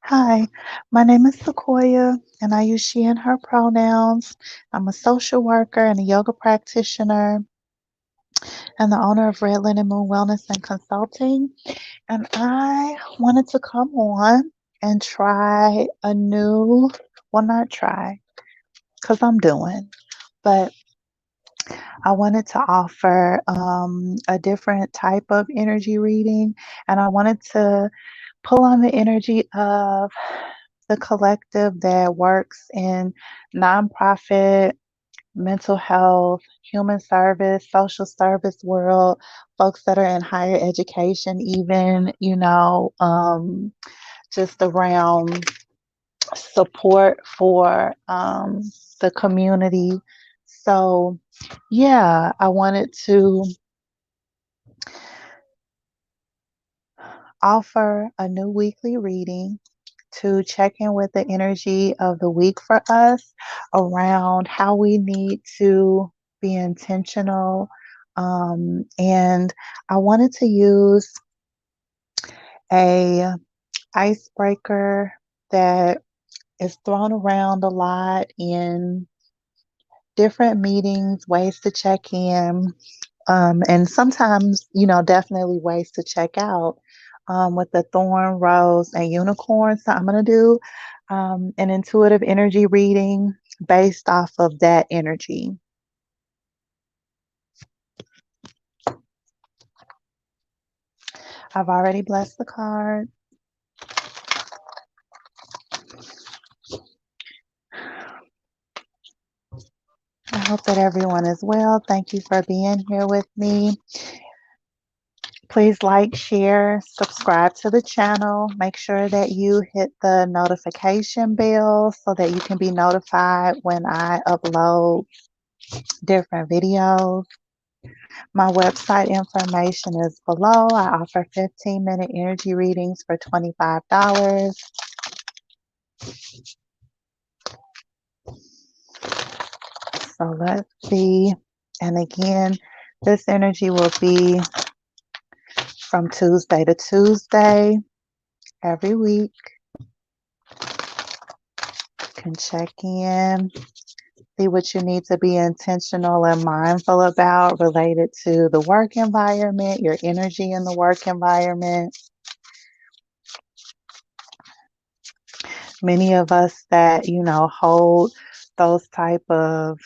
Hi, my name is Sequoia, and I use she and her pronouns. I'm a social worker and a yoga practitioner, and the owner of Red Linen Moon Wellness and Consulting. And I wanted to come on and try a new, well, not try, because I'm doing, but I wanted to offer a different type of energy reading, and I wanted to pull on the energy of the collective that works in nonprofit, mental health, human service, social service world, folks that are in higher education, even, just around support for the community. So, yeah, I wanted to offer a new weekly reading to check in with the energy of the week for us around how we need to be intentional. And I wanted to use a icebreaker that is thrown around a lot in different meetings, ways to check in, and sometimes, definitely ways to check out with the thorn, rose, and unicorn. So I'm going to do an intuitive energy reading based off of that energy. I've already blessed the card. I hope that everyone is well. Thank you for being here with me. Please like, share, subscribe to the channel. Make sure that you hit the notification bell so that you can be notified when I upload different videos. My website information is below. I offer 15-minute energy readings for $25. So let's see. And again, this energy will be from Tuesday to Tuesday every week. You can check in, see what you need to be intentional and mindful about related to the work environment, your energy in the work environment. Many of us that, hold those type of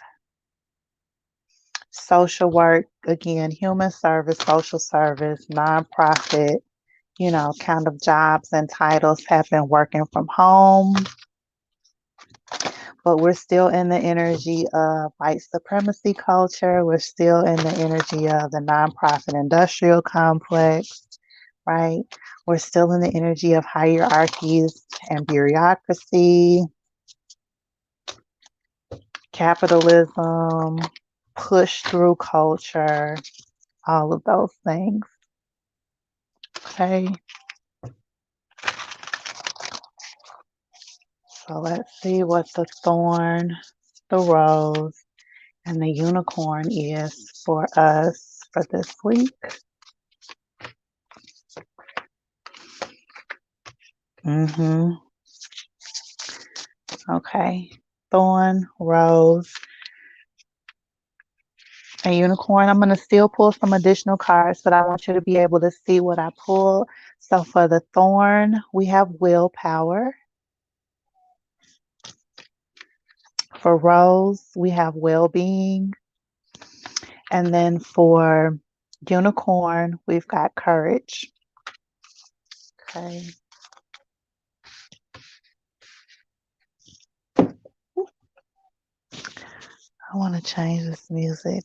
social work, again, human service, social service, nonprofit, kind of jobs and titles have been working from home, but we're still in the energy of white supremacy culture. We're still in the energy of the nonprofit industrial complex, right? We're still in the energy of hierarchies and bureaucracy, capitalism, push through culture, all of those things. Okay. So let's see what the thorn, the rose, and the unicorn is for us for this week. Okay. Thorn, rose, and unicorn. I'm going to still pull some additional cards, but I want you to be able to see what I pull. So for the thorn, we have willpower. For rose, we have well-being. And then for unicorn, we've got courage. Okay. I want to change this music.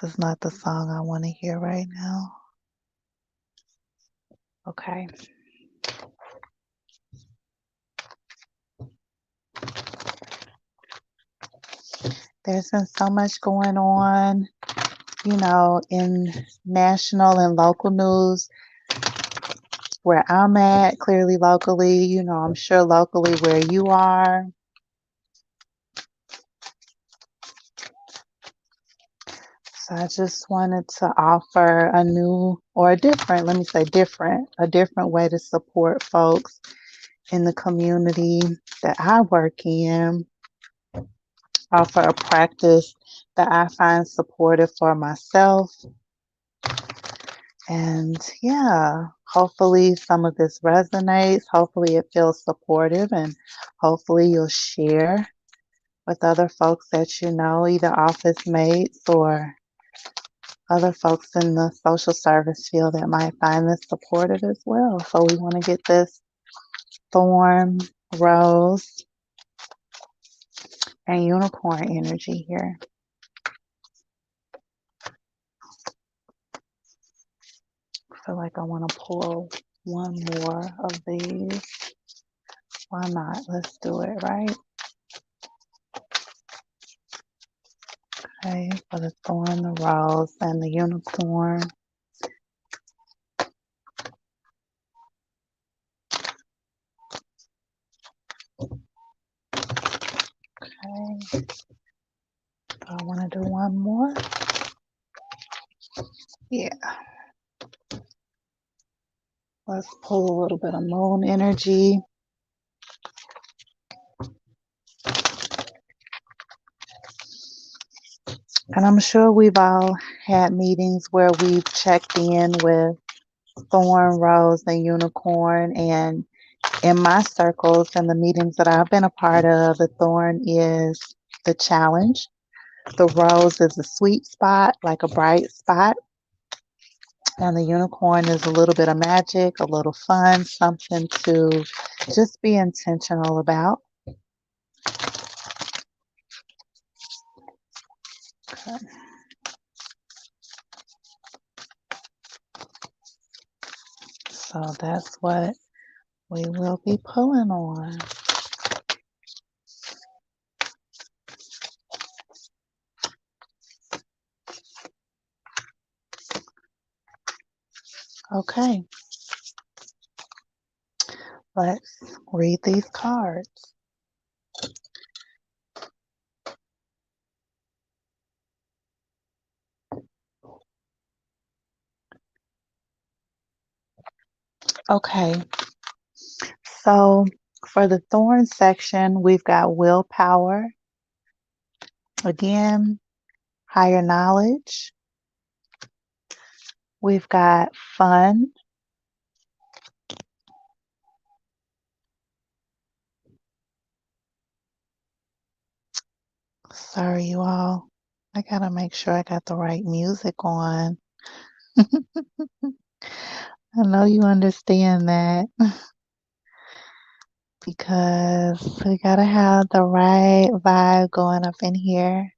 This is not the song I want to hear right now. Okay. There's been so much going on, in national and local news where I'm at, clearly locally, I'm sure locally where you are. So I just wanted to offer a new or a different, let me say different, a different way to support folks in the community that I work in, offer a practice that I find supportive for myself. And yeah, hopefully some of this resonates. Hopefully it feels supportive, and hopefully you'll share with other folks that you know, either office mates or other folks in the social service field that might find this supportive as well. So we want to get this thorn, rose, and unicorn energy here. I feel like I want to pull one more of these. Why not? Let's do it, right? Okay, for the thorn, the rose, and the unicorn. Okay. Do I want to do one more? Yeah. Let's pull a little bit of moon energy. And I'm sure we've all had meetings where we've checked in with thorn, rose, and unicorn. And in my circles and the meetings that I've been a part of, the thorn is the challenge. The rose is a sweet spot, like a bright spot. And the unicorn is a little bit of magic, a little fun, something to just be intentional about. Okay. So that's what we will be pulling on. Okay, let's read these cards. Okay, so for the thorn section, we've got willpower, again, higher knowledge. We've got fun. Sorry, you all. I gotta make sure I got the right music on. I know you understand that because we gotta have the right vibe going up in here.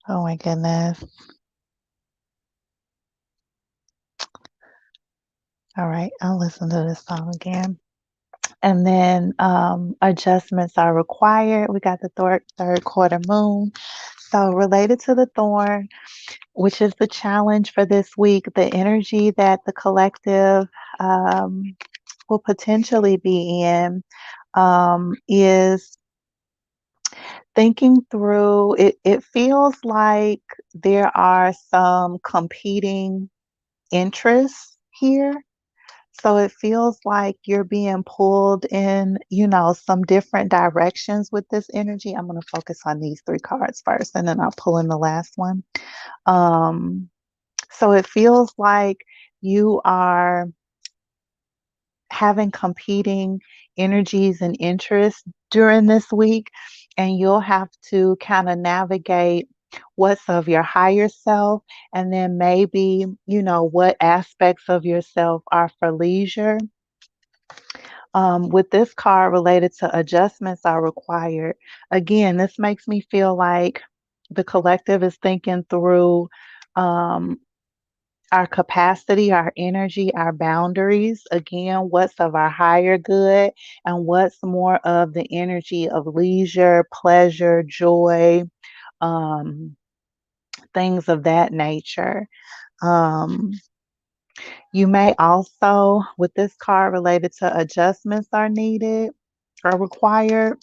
Oh my goodness. All right, I'll listen to this song again. And then adjustments are required. We got the third quarter moon. So related to the thorn, which is the challenge for this week, the energy that the collective will potentially be in is thinking through it. It feels like there are some competing interests here. So it feels like you're being pulled in, some different directions with this energy. I'm going to focus on these three cards first, and then I'll pull in the last one. So it feels like you are having competing energies and interests during this week, and you'll have to kind of navigate what's of your higher self, and then maybe, what aspects of yourself are for leisure. With this card related to adjustments are required. Again, this makes me feel like the collective is thinking through our capacity, our energy, our boundaries. Again, what's of our higher good and what's more of the energy of leisure, pleasure, joy, um, things of that nature. Um, you may also, with this card related to adjustments are needed or required.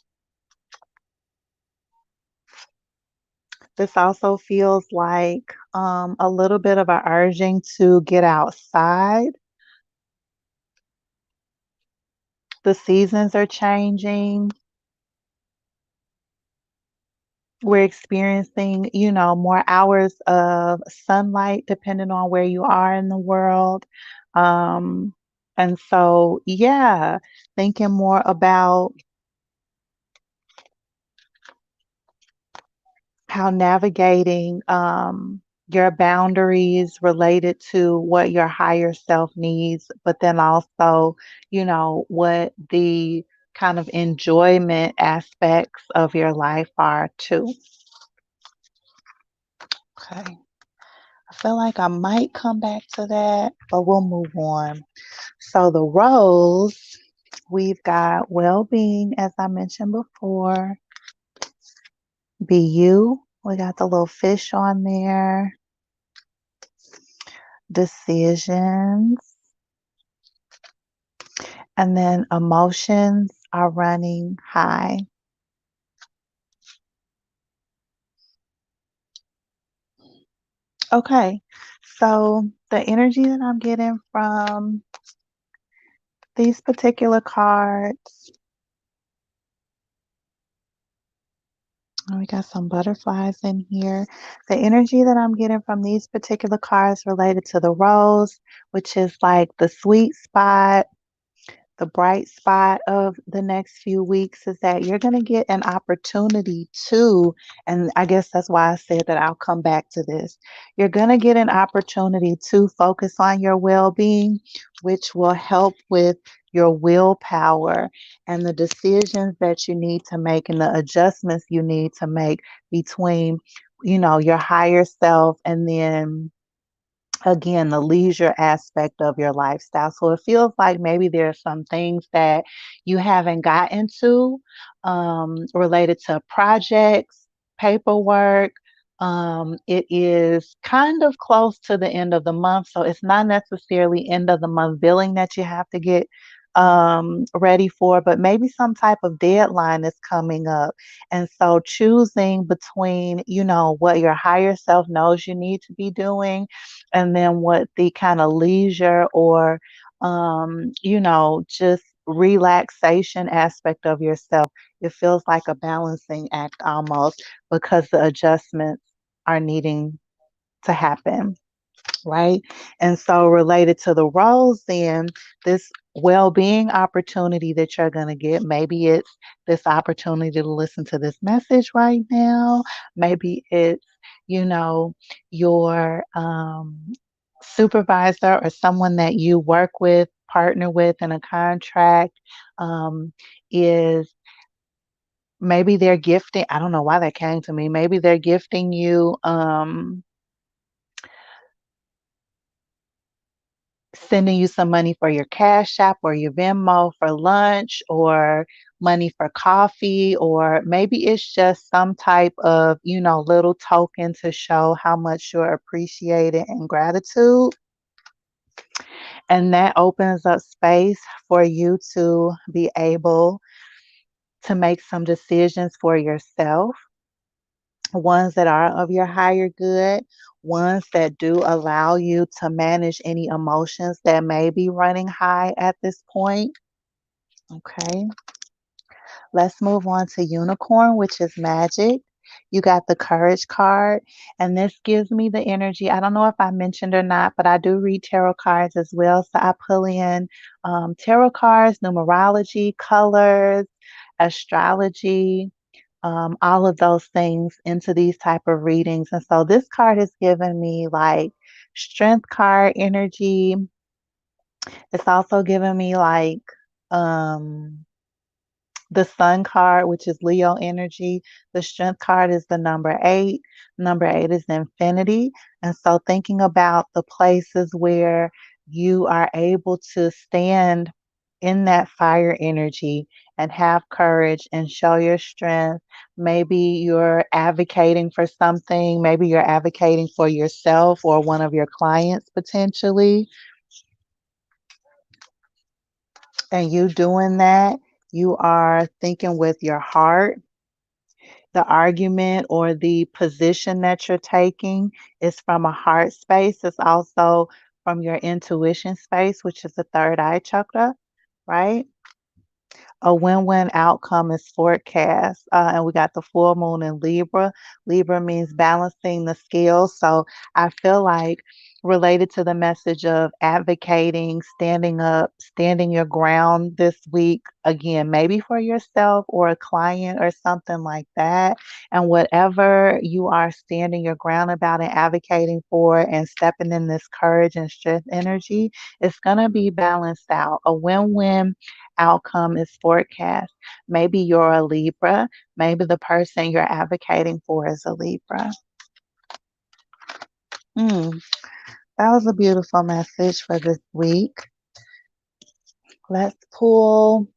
This also feels like a little bit of a urging to get outside. The seasons are changing. We're experiencing, more hours of sunlight depending on where you are in the world. Um, and so, yeah, thinking more about how navigating your boundaries related to what your higher self needs, but then also, what the kind of enjoyment aspects of your life are too. Okay. I feel like I might come back to that, but we'll move on. So the roles, we've got well-being, as I mentioned before, be you. We got the little fish on there. Decisions, and then emotions are running high. Okay, so the energy that I'm getting from these particular cards, we got some butterflies in here. The energy that I'm getting from these particular cards related to the rose, which is like the sweet spot, the bright spot of the next few weeks, is that you're going to get an opportunity to, and I guess that's why I said that I'll come back to this. You're going to get an opportunity to focus on your well being, which will help with your willpower and the decisions that you need to make and the adjustments you need to make between, your higher self and then again the leisure aspect of your lifestyle. So it feels like maybe there are some things that you haven't gotten to related to projects, paperwork. It is kind of close to the end of the month, so it's not necessarily end of the month billing that you have to get ready for, but maybe some type of deadline is coming up. And so choosing between, what your higher self knows you need to be doing and then what the kind of leisure or just relaxation aspect of yourself, it feels like a balancing act almost because the adjustments are needing to happen, right? And so related to the roles, then this well-being opportunity that you're going to get, maybe it's this opportunity to listen to this message right now. Maybe it's, your supervisor or someone that you work with, partner with in a contract, um, is maybe they're gifting. I don't know why that came to me. Maybe they're gifting you sending you some money for your Cash App or your Venmo for lunch or money for coffee, or maybe it's just some type of, little token to show how much you're appreciated and gratitude. And that opens up space for you to be able to make some decisions for yourself, ones that are of your higher good, ones that do allow you to manage any emotions that may be running high at this point. Okay, let's move on to unicorn, which is magic. You got the courage card, and this gives me the energy. I don't know if I mentioned or not, but I do read tarot cards as well. So I pull in tarot cards, numerology, colors, astrology, all of those things into these type of readings. And so this card has given me like strength card energy. It's also given me like um the sun card, which is Leo energy. The strength card is the number 8. Number 8 is infinity. And so thinking about the places where you are able to stand in that fire energy and have courage and show your strength. Maybe you're advocating for something. Maybe you're advocating for yourself or one of your clients potentially. And you doing that, you are thinking with your heart. The argument or the position that you're taking is from a heart space. It's also from your intuition space, which is the third eye chakra, right? A win-win outcome is forecast. And we got the full moon in Libra. Libra means balancing the scales. So I feel like related to the message of advocating, standing up, standing your ground this week, again, maybe for yourself or a client or something like that. And whatever you are standing your ground about and advocating for and stepping in this courage and strength energy, it's going to be balanced out. A win-win outcome is forecast. Maybe you're a Libra. Maybe the person you're advocating for is a Libra. Mm, that was a beautiful message for this week. Let's pull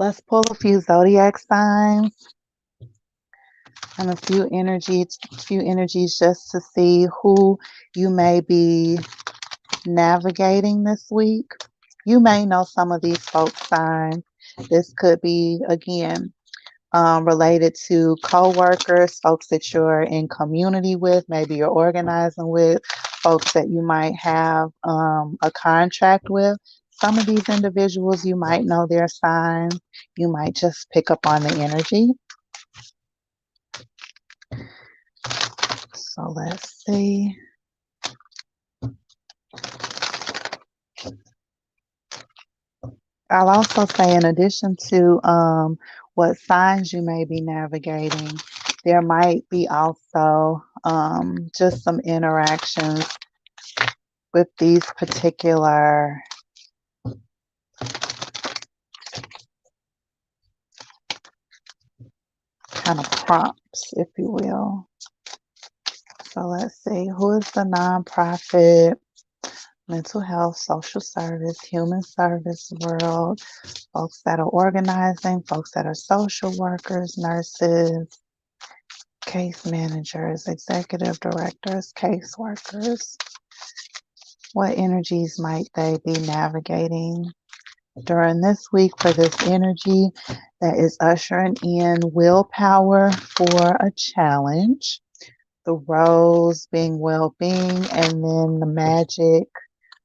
a few zodiac signs and a few energies just to see who you may be navigating this week. You may know some of these folks' signs. This could be, again, related to co-workers, folks that you're in community with, maybe you're organizing with, folks that you might have a contract with. Some of these individuals, you might know their signs. You might just pick up on the energy. So let's see. I'll also say, in addition to what signs you may be navigating, there might be also just some interactions with these particular kind of prompts, if you will. So let's see, who is the nonprofit, mental health, social service, human service world, folks that are organizing, folks that are social workers, nurses, case managers, executive directors, caseworkers. What energies might they be navigating during this week for this energy that is ushering in willpower for a challenge? The rose being well-being, and then the magic,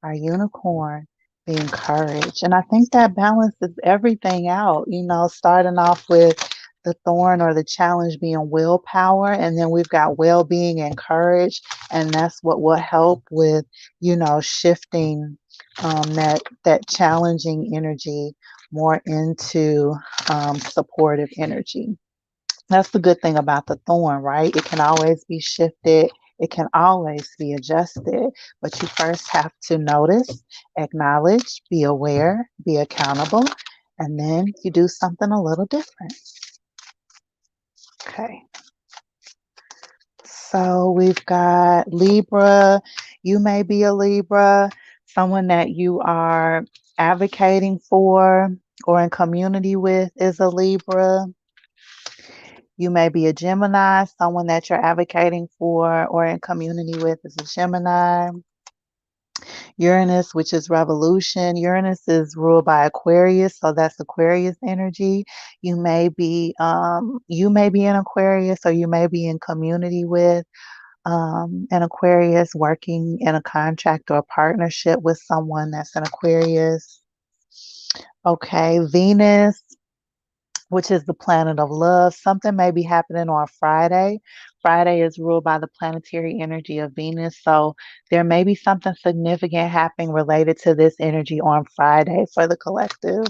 our unicorn, being courage. And I think that balances everything out, starting off with the thorn or the challenge being willpower, and then we've got well-being and courage, and that's what will help with, shifting that challenging energy more into supportive energy. That's the good thing about the thorn, right? It can always be shifted. It can always be adjusted, but you first have to notice, acknowledge, be aware, be accountable, and then you do something a little different. Okay. So we've got Libra. You may be a Libra, someone that you are advocating for or in community with is a Libra. You may be a Gemini, someone that you're advocating for or in community with is a Gemini. Uranus, which is revolution. Uranus is ruled by Aquarius, so that's Aquarius energy. You may be in Aquarius, or you may be in community with an Aquarius, working in a contract or a partnership with someone that's an Aquarius. Okay, Venus, which is the planet of love. Something may be happening on Friday. Friday is ruled by the planetary energy of Venus. So there may be something significant happening related to this energy on Friday for the collective.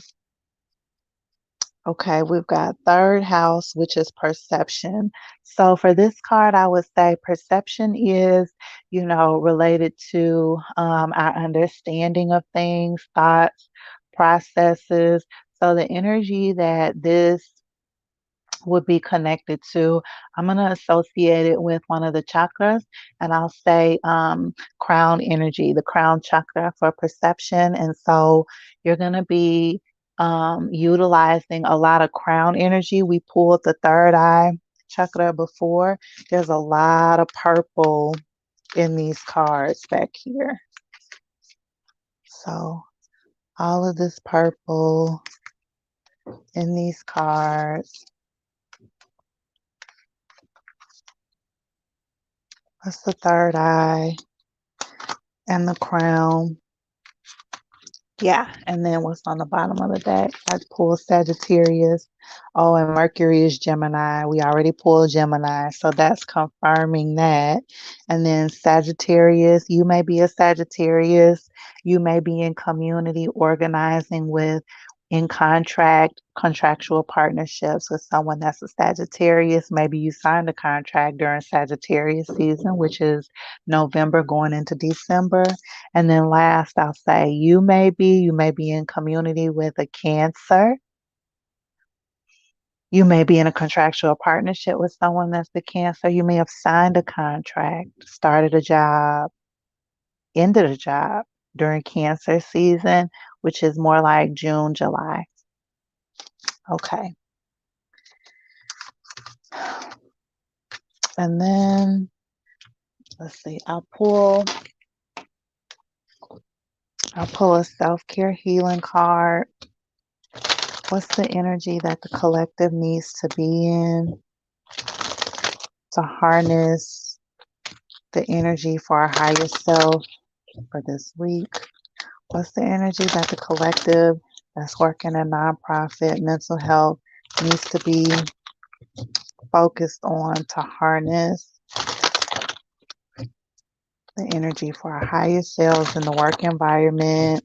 Okay, we've got third house, which is perception. So for this card, I would say perception is, related to our understanding of things, thoughts, processes. So the energy that this would be connected to, I'm going to associate it with one of the chakras, and I'll say crown energy, the crown chakra for perception. And so you're going to be utilizing a lot of crown energy. We pulled the third eye chakra before. There's a lot of purple in these cards back here. So all of this purple in these cards. What's the third eye and the crown? Yeah, and then what's on the bottom of the deck? I pulled Sagittarius. Oh, and Mercury is Gemini. We already pulled Gemini, so that's confirming that. And then Sagittarius, you may be a Sagittarius. You may be in community organizing with, in contractual partnerships with someone that's a Sagittarius. Maybe you signed a contract during Sagittarius season, which is November going into December. And then last, I'll say you may be in community with a Cancer. You may be in a contractual partnership with someone that's the Cancer. You may have signed a contract, started a job, ended a job during Cancer season, which is more like June, July. Okay. And then let's see, I'll pull a self-care healing card. What's the energy that the collective needs to be in to harness the energy for our higher self for this week? What's the energy that the collective that's working in nonprofit mental health needs to be focused on to harness the energy for our higher selves in the work environment?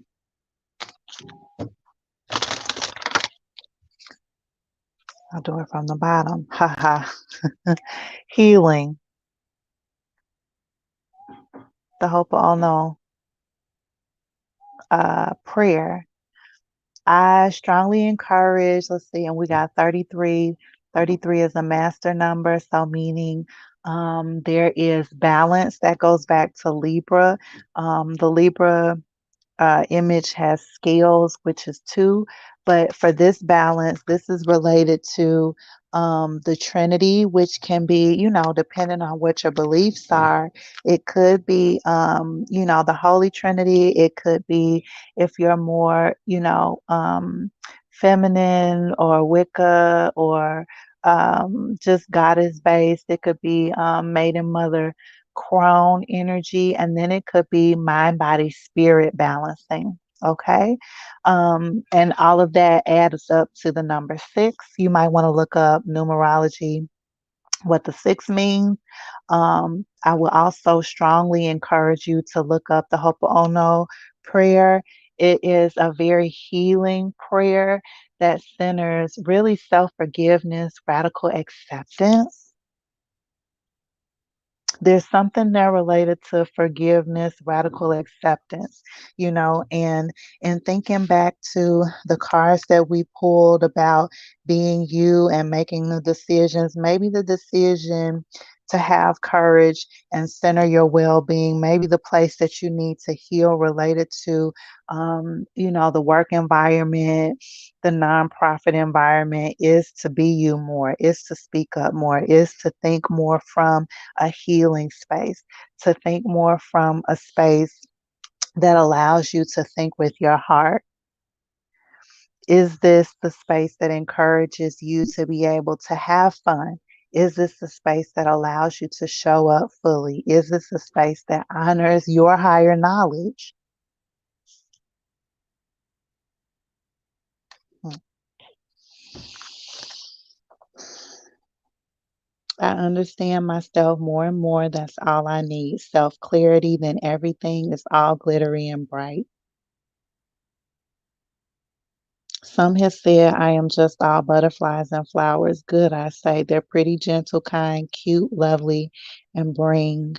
I'll do it from the bottom. Haha. Healing. The Ho'oponopono prayer. I strongly encourage, let's see, and we got 33. 33 is a master number, so meaning there is balance that goes back to Libra. The Libra image has scales, which is 2. But for this balance, this is related to the Trinity, which can be, depending on what your beliefs are, it could be, the Holy Trinity. It could be, if you're more, feminine or Wicca or just goddess based, it could be Maiden Mother crone energy, and then it could be mind, body, spirit balancing. Okay. And all of that adds up to the number 6. You might want to look up numerology, what the 6 means. I will also strongly encourage you to look up the Ho'oponopono prayer. It is a very healing prayer that centers really self-forgiveness, radical acceptance. There's something there related to forgiveness, radical acceptance, and thinking back to the cards that we pulled about being you and making the decisions, maybe the decision to have courage and center your well-being, maybe the place that you need to heal related to, the work environment, the nonprofit environment, is to be you more, is to speak up more, is to think more from a healing space, to think more from a space that allows you to think with your heart. Is this the space that encourages you to be able to have fun? Is this the space that allows you to show up fully? Is this a space that honors your higher knowledge? I understand myself more and more. That's all I need. Self-clarity, then everything is all glittery and bright. Some have said I am just all butterflies and flowers. Good, I say. They're pretty, gentle, kind, cute, lovely, and bring.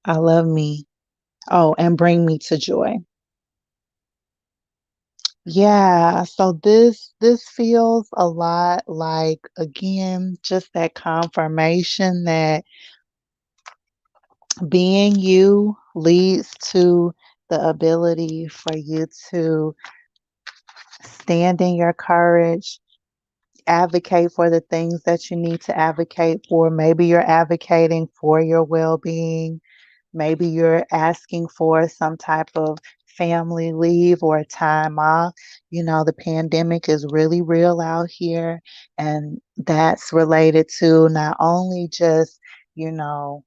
I love me. Oh, and bring me to joy. Yeah, so this feels a lot like, again, just that confirmation that being you leads to the ability for you to stand in your courage, advocate for the things that you need to advocate for. Maybe you're advocating for your well-being. Maybe you're asking for some type of family leave or a time off. The pandemic is really real out here, and that's related to not only just, you know,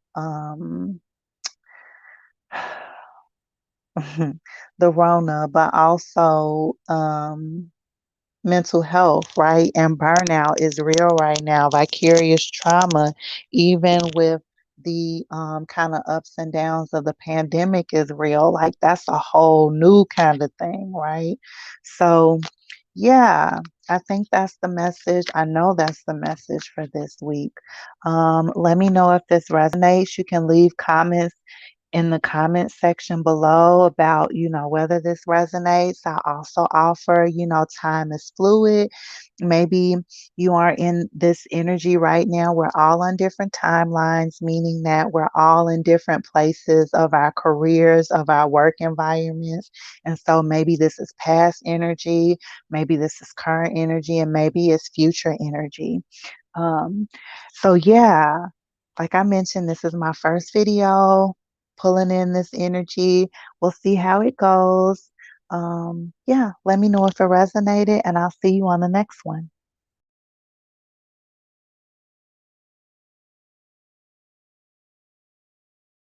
the Rona, but also mental health, right? And burnout is real right now. Vicarious trauma, even with the kind of ups and downs of the pandemic, is real. Like, that's a whole new kind of thing, right? So, yeah, I think that's the message. I know that's the message for this week. Let me know if this resonates. You can leave comments in the comment section below about, whether this resonates. I also offer, time is fluid. Maybe you are in this energy right now. We're all on different timelines, meaning that we're all in different places of our careers, of our work environments. And so maybe this is past energy, maybe this is current energy, and maybe it's future energy. Um, so yeah, like I mentioned, this is my first video pulling in this energy. We'll see how it goes. Yeah, let me know if it resonated, and I'll see you on the next one.